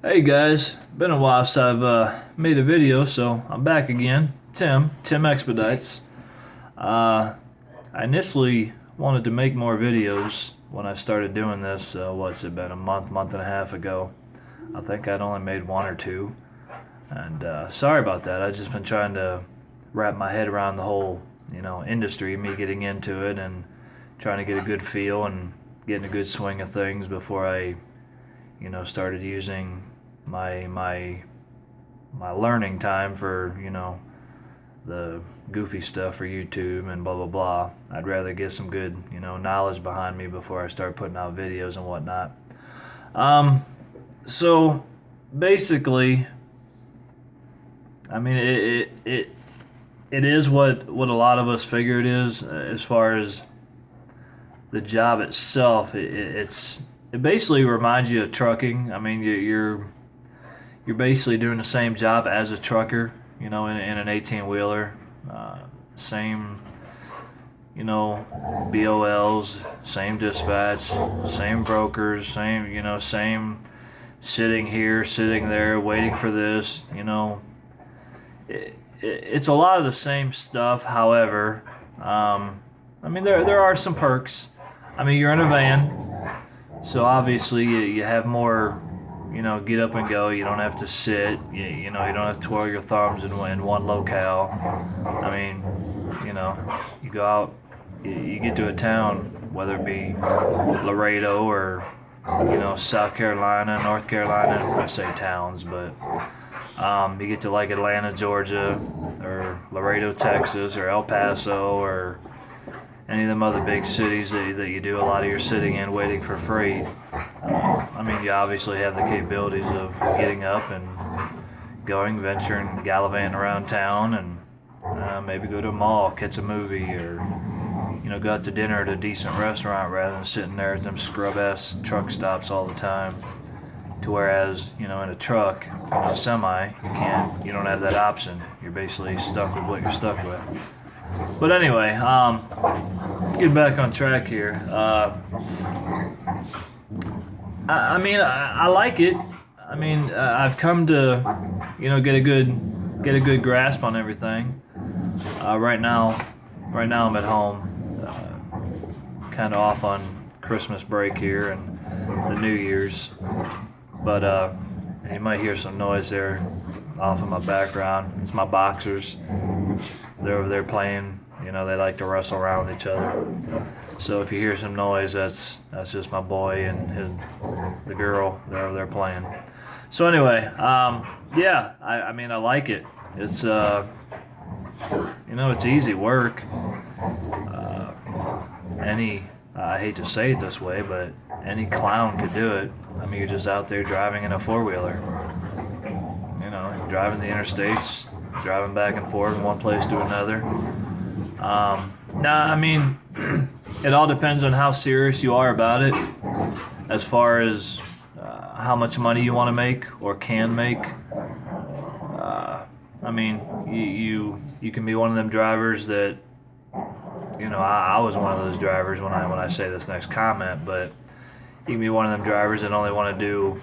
Hey guys, been a while since I've made a video, so I'm back again. Tim Expedites. I initially wanted to make more videos when I started doing this. What's it been, a month and a half ago? I think I'd only made one or two, and sorry about that. I've just been trying to wrap my head around the whole, industry, me getting into it, and trying to get a good feel and getting a good swing of things before I, started using my learning time for the goofy stuff for YouTube and blah blah blah. I'd rather get some good knowledge behind me before I start putting out videos and whatnot. So basically, I mean it is what a lot of us figure it is, as far as the job itself. It basically reminds you of trucking. I mean you're basically doing the same job as a trucker, in an 18-wheeler. Same, BOLs, same dispatch, same brokers, same sitting here, sitting there, waiting for this. It's a lot of the same stuff. However, there are some perks. I mean, you're in a van, so obviously you have more, get up and go. You don't have to sit. You don't have to twirl your thumbs in one locale. I mean, you go out, you get to a town, whether it be Laredo or, South Carolina, North Carolina. I say towns, but you get to like Atlanta, Georgia, or Laredo, Texas, or El Paso, or any of them other big cities that you do a lot of your sitting in waiting for freight. You obviously have the capabilities of getting up and going, venturing, gallivanting around town, and maybe go to a mall, catch a movie, or go out to dinner at a decent restaurant rather than sitting there at them scrub-ass truck stops all the time. To whereas, in a truck, semi, you don't have that option. You're basically stuck with what you're stuck with. But anyway, get back on track here. I like it. I've come to, get a good grasp on everything. Right now I'm at home, kind of off on Christmas break here and the New Year's. But you might hear some noise there off in my background. It's my boxers. They're over there playing. They like to wrestle around with each other. So if you hear some noise, that's just my boy and the girl. They're over there playing. So anyway, I like it. It's it's easy work. I hate to say it this way, but any clown could do it. You're just out there driving in a four-wheeler. Driving the interstates, driving back and forth from one place to another. It all depends on how serious you are about it, as far as how much money you want to make or can make. You can be one of them drivers that, I was one of those drivers when I say this next comment, but you can be one of them drivers that only want to do,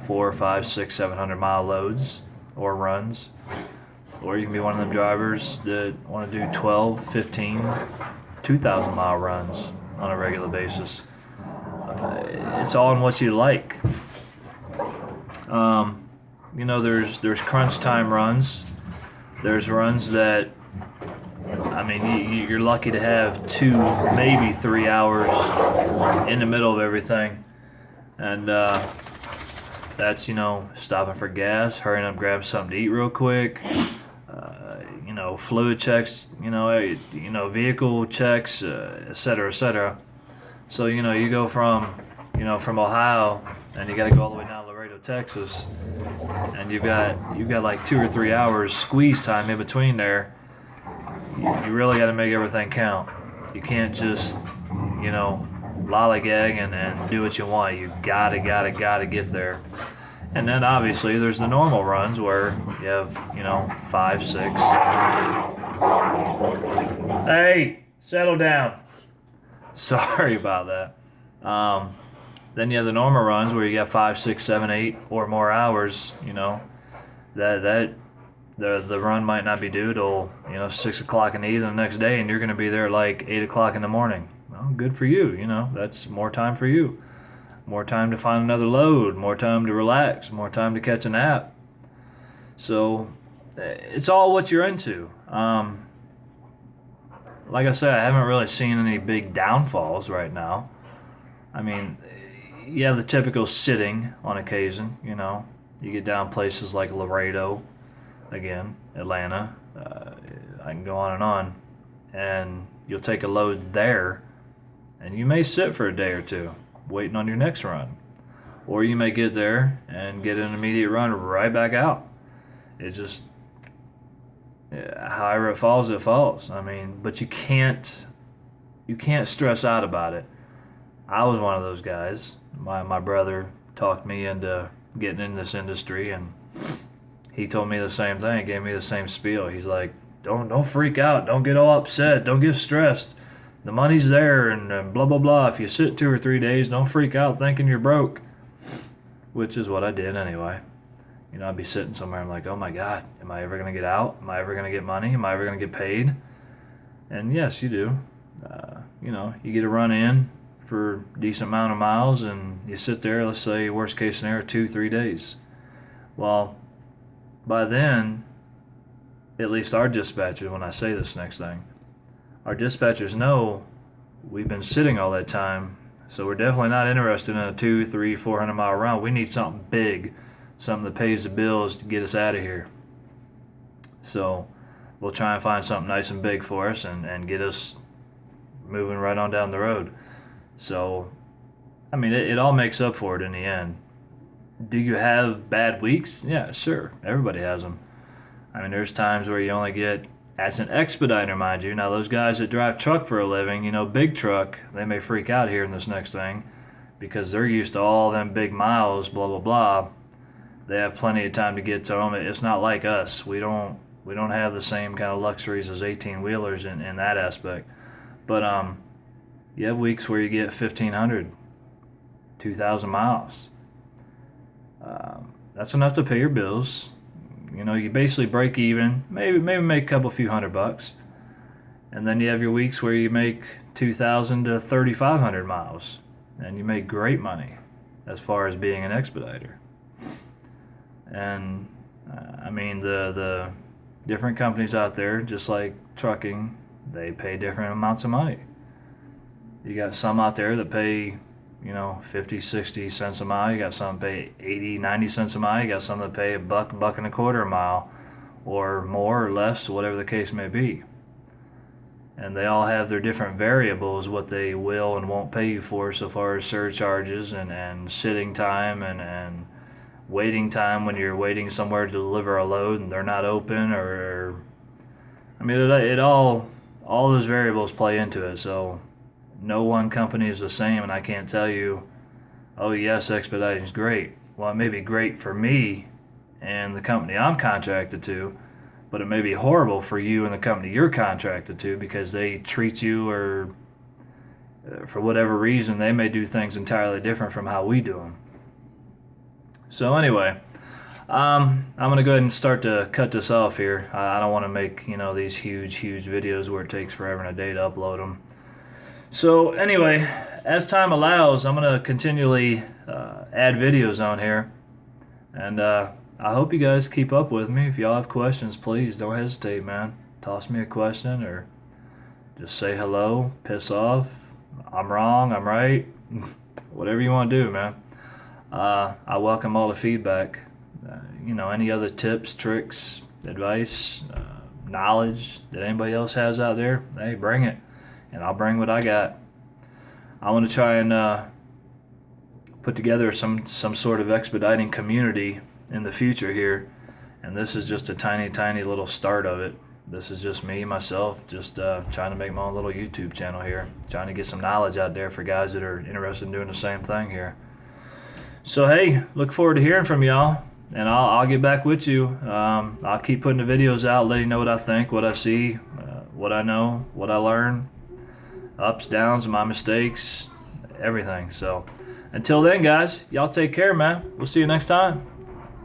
4, 5, 6, 700-mile loads or runs. Or you can be one of them drivers that want to do 12, 15, 2,000-mile runs on a regular basis. It's all in what you like. There's crunch time runs. There's runs that, you're lucky to have 2, maybe 3 hours in the middle of everything. And that's, stopping for gas, hurrying up, grab something to eat real quick. Fluid checks, vehicle checks, et cetera, et cetera. So, you go from Ohio, and you got to go all the way down to Laredo, Texas, and you've got like 2 or 3 hours squeeze time in between there. You really got to make everything count. You can't just, lollygag and do what you want. You gotta get there. And then obviously there's the normal runs where you have, 5, 6. Hey, settle down. Sorry about that. Then you have the normal runs where you got 5, 6, 7, 8 or more hours. That the run might not be due till 6 o'clock in the evening the next day, and you're going to be there like 8 o'clock in the morning. Well, good for you. That's more time for you, more time to find another load, more time to relax, more time to catch a nap. So it's all what you're into. Like I said, I haven't really seen any big downfalls right now. I mean, you have the typical sitting on occasion. You get down places like Laredo, again, Atlanta. I can go on, and you'll take a load there, and you may sit for a day or two, waiting on your next run, or you may get there and get an immediate run right back out. It just, however it falls, it falls. I mean, but you can't stress out about it. I was one of those guys. My brother talked me into getting in this industry, and he told me the same thing, gave me the same spiel. He's like, don't freak out, don't get all upset, don't get stressed. The money's there, and blah blah blah. If you sit 2 or 3 days, don't freak out thinking you're broke. Which is what I did anyway. I'd be sitting somewhere, I'm like, oh my God, am I ever going to get out? Am I ever going to get money? Am I ever going to get paid? And yes, you do. You get a run in for a decent amount of miles, and you sit there, let's say, worst case scenario, 2, 3 days. Well, by then, at least our dispatchers, when I say this next thing, our dispatchers know we've been sitting all that time, so we're definitely not interested in a 2, 3, 400 mile run. We need something big, something that pays the bills to get us out of here. So we'll try and find something nice and big for us and get us moving right on down the road. So, I mean, it all makes up for it in the end. Do you have bad weeks? Yeah, sure. Everybody has them. I mean, there's times where you only get, as an expediter, mind you. Now, those guys that drive truck for a living, big truck, they may freak out here in this next thing because they're used to all them big miles, blah, blah, blah. They have plenty of time to get to them. It's not like us. We don't have the same kind of luxuries as 18-wheelers in that aspect. But you have weeks where you get 1,500, 2,000 miles. That's enough to pay your bills. You basically break even, maybe make a couple few $100. And then you have your weeks where you make 2,000 to 3,500 miles, and you make great money as far as being an expediter. And I mean, the different companies out there, just like trucking, they pay different amounts of money. You got some out there that pay 50, 60 cents a mile. You got some that pay 80, 90 cents a mile. You got some that pay $1, $1.25 a mile, or more or less, whatever the case may be. And they all have their different variables, what they will and won't pay you for, so far as surcharges and sitting time and waiting time when you're waiting somewhere to deliver a load and they're not open, or I mean, it all those variables play into it. So no one company is the same, and I can't tell you, oh yes, Expediting is great. Well, it may be great for me and the company I'm contracted to, but it may be horrible for you and the company you're contracted to because they treat you, or for whatever reason, they may do things entirely different from how we do them. So anyway, I'm going to go ahead and start to cut this off here. I don't want to make, these huge videos where it takes forever and a day to upload them. So anyway, as time allows, I'm going to continually add videos on here. And I hope you guys keep up with me. If y'all have questions, please don't hesitate, man. Toss me a question or just say hello, piss off. I'm wrong, I'm right. Whatever you want to do, man. I welcome all the feedback. Any other tips, tricks, advice, knowledge that anybody else has out there, hey, bring it. And I'll bring what I got. I want to try and put together some sort of expediting community in the future here. And this is just a tiny little start of it. This is just me, myself, just trying to make my own little YouTube channel here. Trying to get some knowledge out there for guys that are interested in doing the same thing here. So hey, look forward to hearing from y'all. And I'll get back with you. I'll keep putting the videos out, letting you know what I think, what I see, what I know, what I learn. Ups, downs, my mistakes, everything. So Until then, guys, y'all take care, man. We'll see you next time.